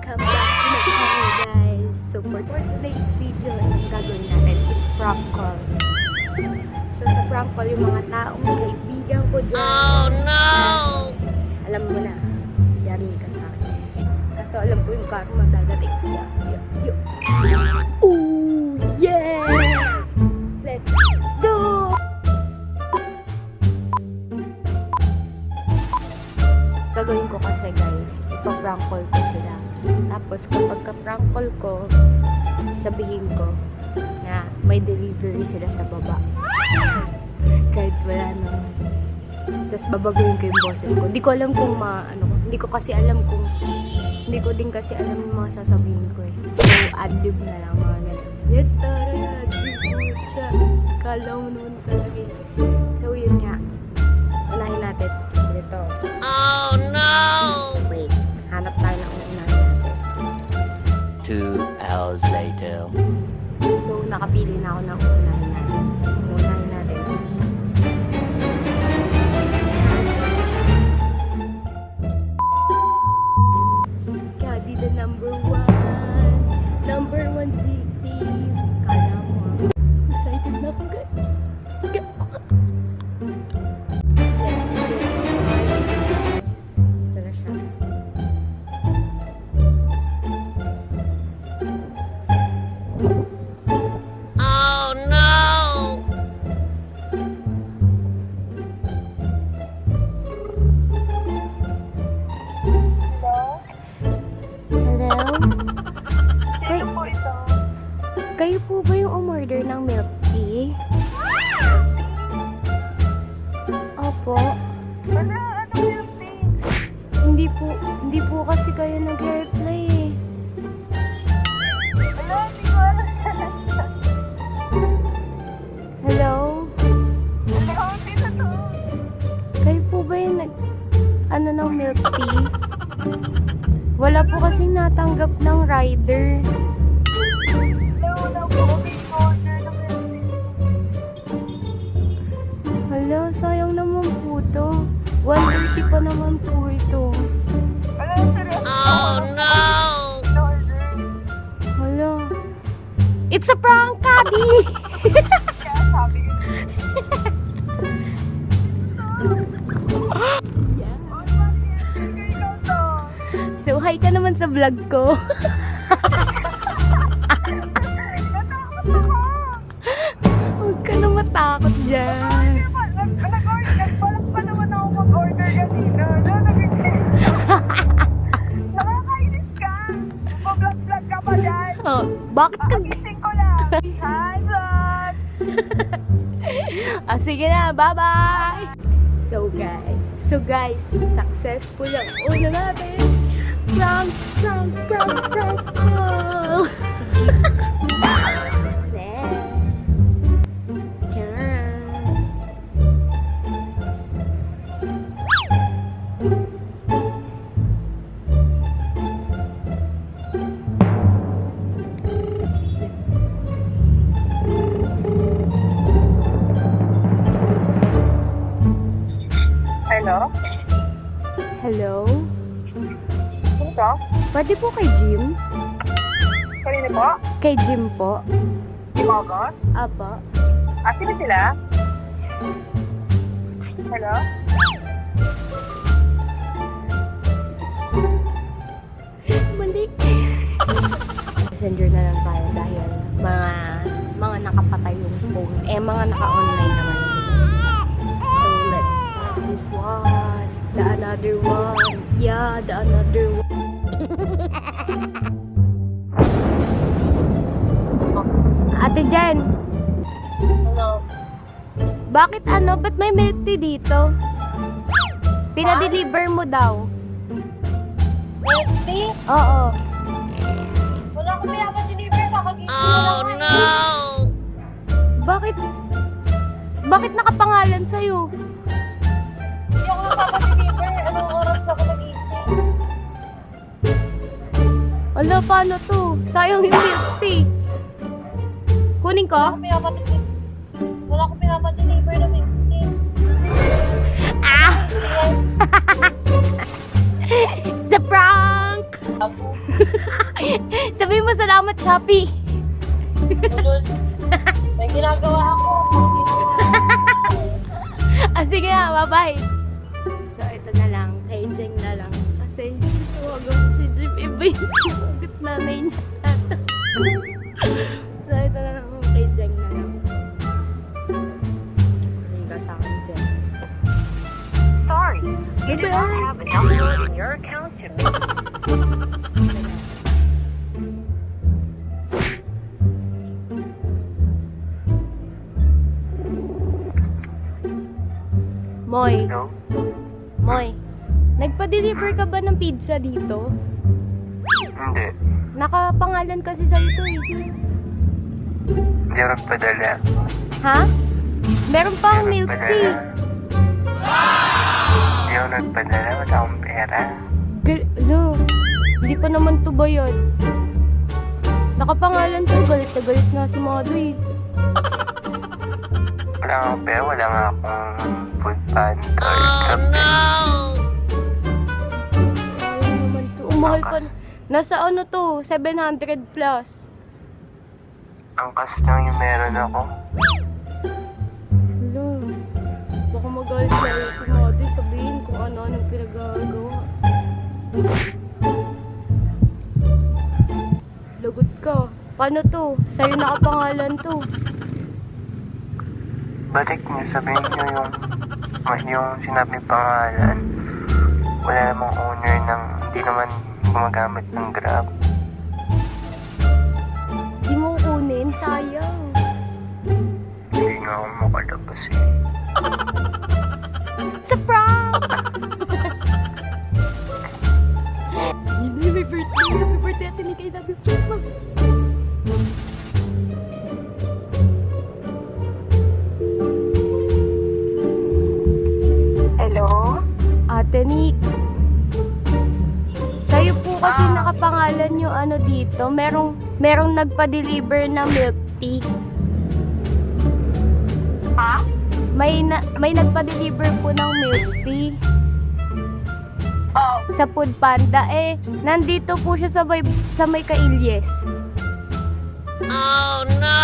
Welcome back to my channel, guys. So for today's video, ang gagawin natin is prank call. So sa prank call, yung mga taong kaibigan ko dyan. Oh no! Alam mo na, yari ka sa akin. Kaso alam ko yung karma dadating. Ooh, yeah! Let's go! Gagawin ko kasi, guys, ipaprank call ko sila. Tapos kapag ka-prank call ko, sabihin ko na may delivery sila sa baba. Kahit wala naman. Tapos babaguhin ko yung boses ko. Hindi ko alam kung hindi ko din kasi alam yung mga sasabihin ko eh. So, ad-lib na lang mga ganun. Yes, tara, ad-lib mo siya. Kala mo naman talaga. So, yun nga. Unahin natin. Ito. Oh, no! Wait. Hanap tayo ng unahin natin. 2 hours later. So, nakapili na ako ng unahin natin. Unahin natin si... Kadi the number one victim. Kala mo excited na ako, guys. Let's get started, guys. Ito na siya. Oh no! Hello? Sino po ito? Kayo po ba yung umorder ng milk tea? Opo. Ano yung thing? Hindi po kasi kayo nag-reply eh. Wala, hindi ko alam. Hello? Ano, sino to? Kayo po ba yung ng milk tea? Wala po kasing natanggap ng rider. Wala po kami order ng milk Hala, sayang naman po to. 180 pa naman po ito. Wala, seryoso. Oh no! Order. Hala. It's a prank, Kadi! Kaya sabi ko. Yeah. Oh, bakit? Ikaw to. So, hi ka naman sa vlog ko. Natakot ako. Huwag ka na matakot dyan. Nag-balak pa naman ako mag-order kanina. Nakakainis ka. Mag-vlog ka pa dyan. Oh, bakit ka... Gising ko lang. Hi, vlog. Sige na, bye-bye! So guys, successful ang una natin. Prank! Si Jeep. Charan. Hello? Hello? Sino to? Pwede po kay Jim? Kanina po? Kay Jim po? Timogot? Apa? Sino sila? Hello? Mali. Messenger na lang tayo dahil mga nakapatay yung phone. Mga naka-online naman sila. So, let's start this one. The another one. Yeah, the another one. Ate Jen, Hello? bakit ba't may milk tea dito? Pinadeliver mo daw. Milk Oo. Wala akong pinapa-deliver. Kakagising Oh no! Bakit nakapangalan sa'yo? Hindi ako napapa-deliver. Anong oras ako nag-ising? Ala, paano to? Sayang yung milk tea. Kunin ko? Wala akong pinapa-deliver na milk tea. Ah! It's a prank! Bago. Sabihin mo salamat, Shopee. Lul. May ginagawa ako. Sige nga, bye-bye. So, ito na lang. Kay Jeng na lang. Kasi, tawagan ko si Jim. Iba yung sumagot nanay niya. So, ito na lang. Kay Jeng na lang. Hindi ka sa akin, Jeng. Sorry, you do not Bye-bye. have enough funds in your account to meet. Moy, Hello? Moy. Nagpa-deliver ka ba ng pizza dito? Hindi. Nakapangalan kasi sa'yo to eh. Hindi ako nagpadala. Ha? Meron pang Hindi milk ako tea. Hindi ako nagpadala. Wala akong pera. Ano? Hindi pa naman to bayad. Nakapangalan to. Galit na galit nga si Mado eh. Wala akong pera. Wala nga akong food panda or Oh kape. no! Sayang naman to. Umahal pa. Angkas. Nasa ano to? 700 plus. Ang kas lang yung meron ako. Hello. Baka magalit sa'yo si Mado. Sabihin kung ano-anong pinagagawa. Lagot ka. Paano to? Sa'yo nakapangalan to. Balik niyo, sabihin niyo yung sinabing pangalan. Wala namang owner ng hindi naman gumagamit ng Grab. Di mo kunin. Sayang. Hindi nga ako makalabas eh. It's a prank! Yun na, happy birthday! Happy birthday! Ate Nika, I love you. Hello? Ate Nick, sa'yo po kasi nakapangalan yung ano dito. Merong nagpa-deliver ng milk tea. Ha? May nagpa-deliver po ng milk tea Oh, sa Food Panda. Eh, nandito po siya sa may Kailyes. Oh no!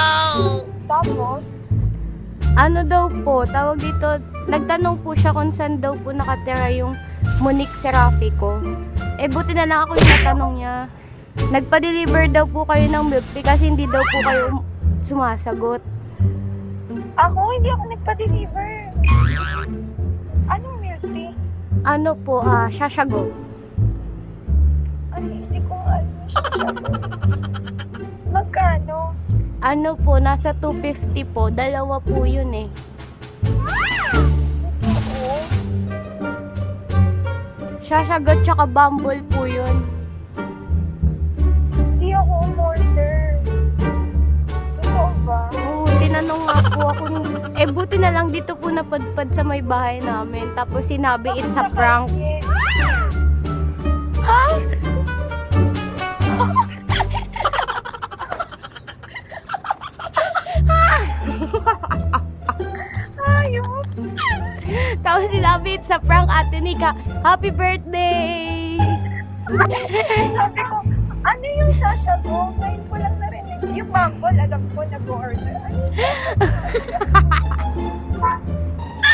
Tapos, Ano daw po, tawag dito, nagtanong po siya kung saan daw po nakatira yung Monique Serafico. Eh, buti na lang ako yung natanong niya. Nagpa-deliver daw po kayo ng milk tea kasi hindi daw po kayo sumasagot. ako hindi ako nagpa-deliver. Anong milk tea? Ano po, Shashago. Ano, hindi ko alam. Magkano? Ano po, nasa 250 po. Dalawa po yun eh. Oo. Shashago tsaka Bumble po yun. Hindi ako umorder. Totoo ba? Oo, tinanong nga po ako. Eh, buti na lang dito po napadpad sa may bahay namin. Tapos sinabi, it's a prank. Yes. Ayos. Tapos sinabi, it's a prank, Ate Nika. Happy birthday! Sabi ko, ano yung sasago? Ngayon ko lang narinig. Yung bambol, alam ko, nag-order.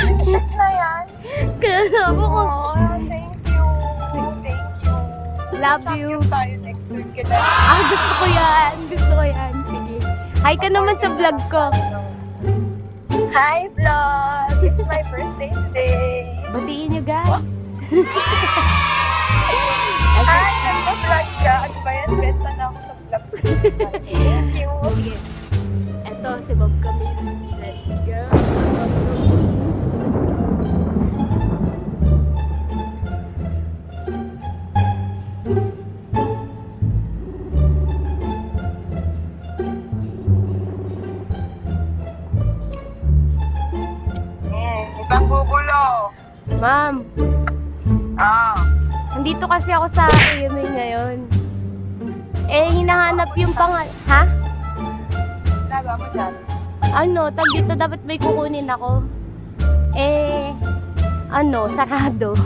Ano yung na yan? Kaya po ko. Oh, thank you. Thank you. Love you. Champion tayo next week. Kita. Gusto ko yan. Gusto ko yan. Sige. Hi ka naman sa vlog ko. Hi, vlog! It's my birthday today. Batiin nyo, guys. Hi, nagpa-vlog ka. Ano ba yan? Benta na ako sa vlog. Thank you. Sige. Eto, si Bob kami. Let's go. ibang gugulo. Ma'am, nandito kasi ako sa AMA ngayon. Eh, hinahanap yung Ha? Laga mo dyan. Ano, tag dito dapat may kukunin ako. Eh, ano, sarado.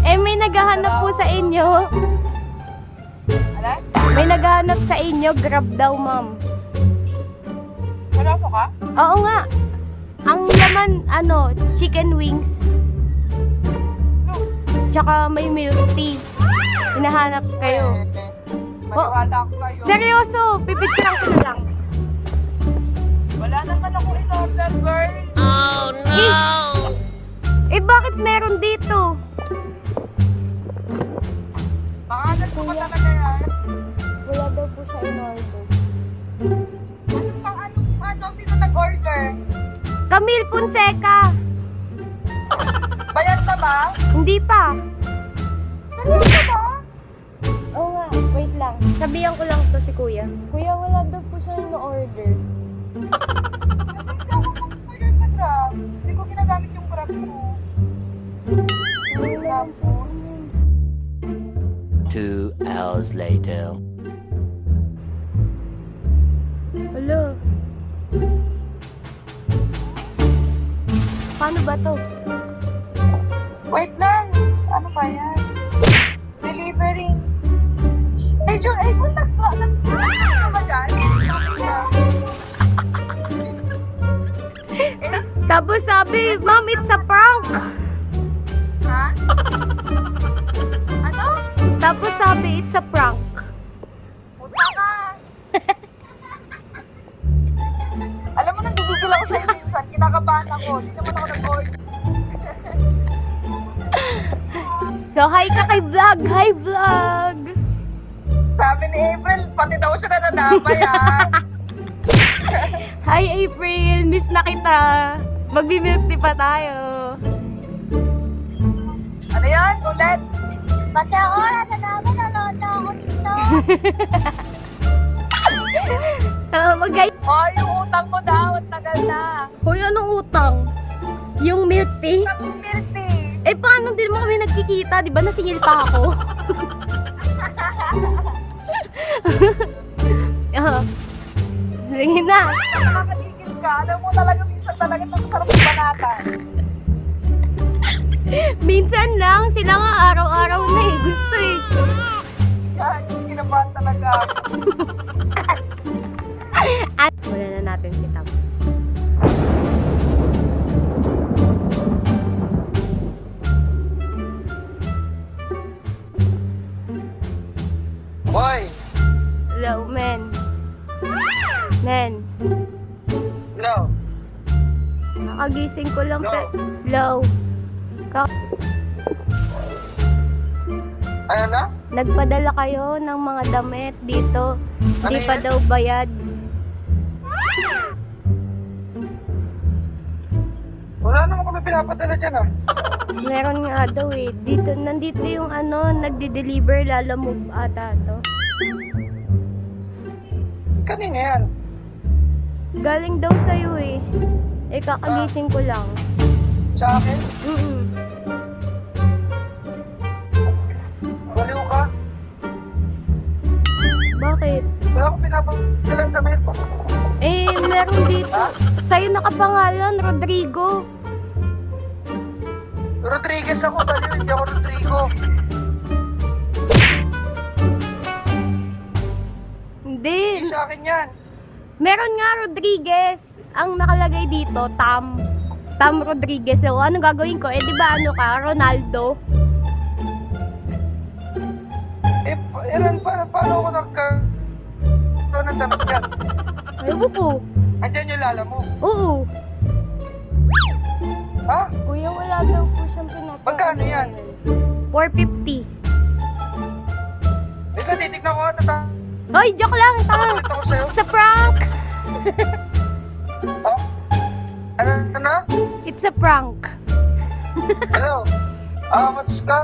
Eh, may naghahanap po sa inyo. Ano? May naghahanap sa inyo. Grab daw, ma'am. Seryoso ka? Oo nga. Ang laman, chicken wings. Tsaka may milk tea. Hinahanap kayo. Maniwala ako kayo. Seryoso, pipicturean ko na lang. Wala naman ako in-order, girl. Oh no! Eh, bakit meron dito? Pangalan ko ba talaga yan? Wala daw po siya in-order. Sino nag-order? Camille Fonseca. Bayad na ba? Hindi pa. Seryoso ba? Oo nga, wait lang. Sabihan ko lang to si kuya. Kuya, wala daw po siya in-order. Kasi hindi ako mag-order sa Grab. Hindi ko ginagamit yung Grab ko. Grab ko. 2 hours later. Hala. Paano ba to? Wait lang. Ano ba yan? Delivery. Eh, Jun, kung nag-ano ba dyan? Tapos sabi, ma'am, it's a prank. Ha? Ano? Tapos sabi, it's a prank. Puta ka! Alam mo, nagigigil ako sa'yo minsan. Kinakabahan ako. Hindi naman ako nag-order. So, hi ka kay vlog. Hi, vlog. Sabi ni April, pati daw siya nadadamay, ha? Hi, April. Miss na kita. Magbi-milk tea pa tayo. Ano yan? Ulit? Pati ako, nadadami, nanood na ako dito. Magay. Oh, yung utang mo daw. Ang tagal na. Hoy, anong utang? Yung milk tea? Sabi milk tea. Eh, paano din mo kami nagkikita? Di ba nasingil pa ako? Sige na. Nakakagigil ka. Alam mo talaga, minsan talaga masarap ang banatan. Minsan lang. Sila nga araw-araw na eh. Gusto eh. Kaya kinabahan talaga ako. At wala na natin si Tam. Boy! Hello, men. Men. No! Nakagising ko lang. Hello? Hello. Ano na? Nagpadala kayo ng mga damit dito. Hindi Ano pa yan? daw bayad. Wala naman kami pinapadala dyan ah. Meron nga daw eh. Nandito yung nagde-deliver, Lalamove ata to. Kanina yan. Galing daw sa'yo eh. Eh, kakagising ko lang. Sa akin? Mm-mm. Baliw ka? Bakit? Wala akong pinapadalang damit. Eh, meron dito. Sa'yo nakapangalan, Rodrigo. Rodriguez ako, baliw. Hindi ako Rodrigo. Hindi. Hindi sa akin yan. Meron nga Rodriguez. Ang nakalagay dito, Tam. Tam Rodriguez. So, anong gagawin ko? Eh, di ba ano ka? Ronaldo? Ilan, paano ako nagkaroon ng damit yan? Ayaw ko. Andyan yung lala mo. Oo. Ha? Kuya, wala daw po siyang pinapagawa. Magkano yan? 450. Ika, titignan ko ano ta. Hoy, joke lang, ta. Ito ko sa'yo. It's a prank. Oh? Ano na? It's a prank. Hello? Mats ka?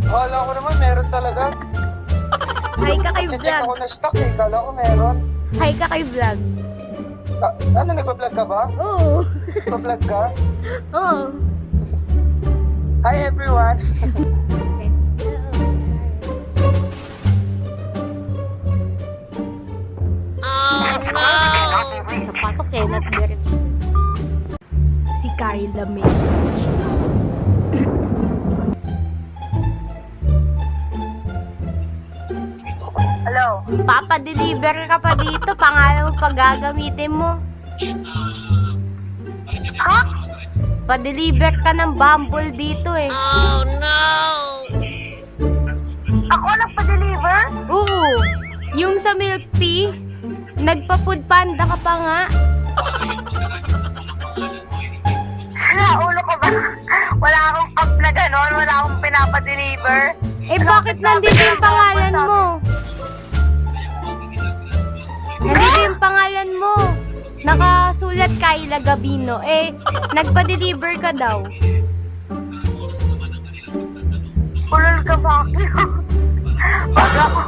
Wala ko naman, meron talaga. Hi ka kay Check vlog. ako na stock eh, kala ko meron. Hi ka kay vlog. Ano, nagpa-vlog ka ba? Oo. Nagpa-vlog ka? Oo. Hi everyone! Let's go. Oh no! Sa pato, Kenneth Birch. Si Kyle Lamay. Papadeliver ka pa dito. Pangalan mo pag gagamitin mo. Ha? Pa-deliver ka ng Bumble dito eh. Oh no! Ako nagpa-deliver? Oo. Yung sa milk tea, nagpa-food panda ka pa nga. Ulo ko ba? Wala akong cup na gano'n. Wala akong pinapa-deliver. Eh bakit nandito yung pangalan mo? Nandito yung pangalan mo. Nakasulat Kyla Gabino. Eh, nagpa-deliver ka daw. Ulol ka ba? Pag ako.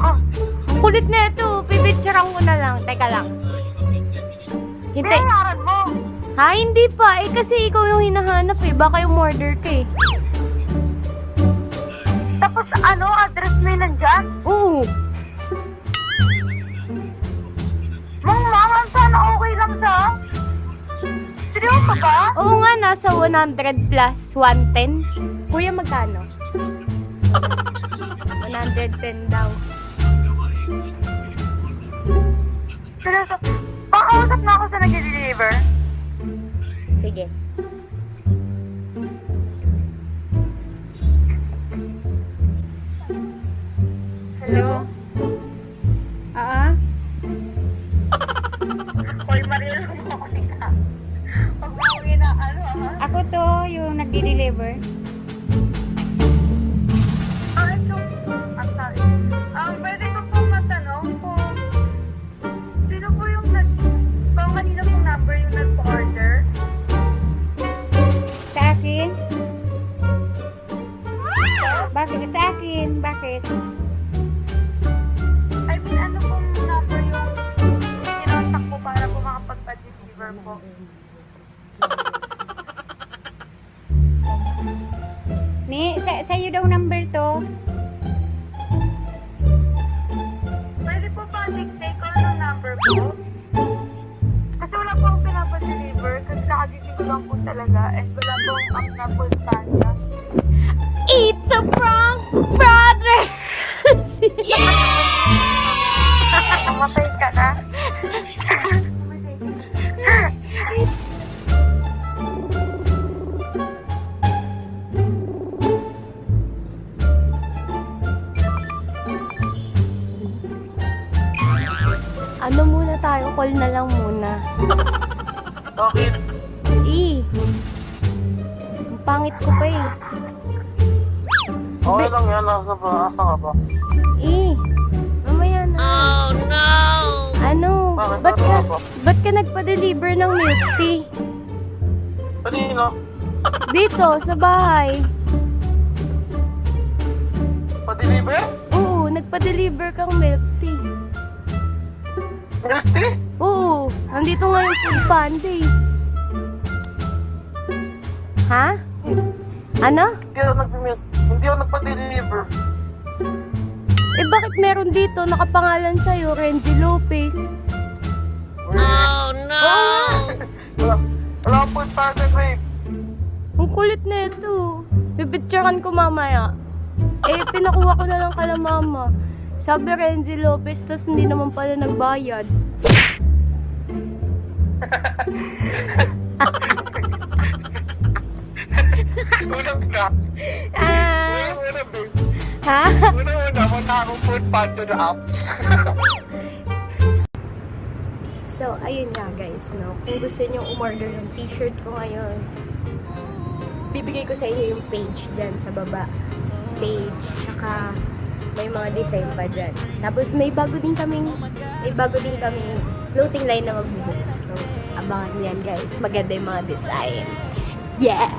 Ang kulit na ito. Pipicturean ko na lang. Teka lang. Hintay. Pinayaran mo. Ha? Hindi pa. Eh, kasi ikaw yung hinahanap eh. Baka yung order ka eh. Tapos ano, address mo yun nandyan? Oo. Mama, sana okay lang sa... Seryoso ba? Oo nga, nasa 100 plus 110. Kuya, magkano? 110 daw. Seryoso. Pakausap na ako sa nag-deliver. Sige. Hello? Hoy, Mariel, mo ako nila. Huwag mo akong inaano, ha? Ako to, yung nagdi-deliver. Ito. I'm sorry. Pwede ko po matanong kung sino po yung kanina pong number yung nag-order? Sa akin? Bakit? Sa akin? Bakit? I mean, ano pong number yung kinontak po para po makapagpa-deliver po? Sa'yo daw number to. Pwede po ba dictate ko ng number po? Kasi wala po akong pinapa-deliver kasi nakagising ko lang po talaga and wala po ang Apple Panda. It's a prank, brother! Namatay ka na? Ano muna tayo? Call na lang muna. Bakit? Ang pangit ko pa eh. Okay lang yan. Asa ka ba? Mamaya na. Oh no! Ano? Bakit? Ba't Asa ka, ka ba? ba't ka nagpa-deliver ng milk tea? Kanina. Dito, sa bahay. Pa-deliver? Oo, nagpa-deliver kang milk tea. Milk tea? Oo, nandito nga yung food panda eh. Ha? Ano? Hindi ako nagpa-deliver. Eh bakit meron dito nakapangalan sa'yo, Renzi Lopez? Oh no! Wala akong food panda, babe. Ang kulit na ito. Pipicturean ko mamaya. Eh, pinakuha ko na lang kala mama. Sabi Renzi Lopez, tas hindi naman pala nagbayad. Unang ka. Una, babe. Ha? Una, wala akong food panda na apps. So, ayun nga guys, no? Kung gusto nyo umorder ng t-shirt ko ngayon, bibigay ko sa inyo yung page dyan sa baba. Page, tsaka may mga design pa dyan. Tapos may bago din kaming clothing line na magbubukas. So, abangan yan guys. Maganda yung mga design. Yeah!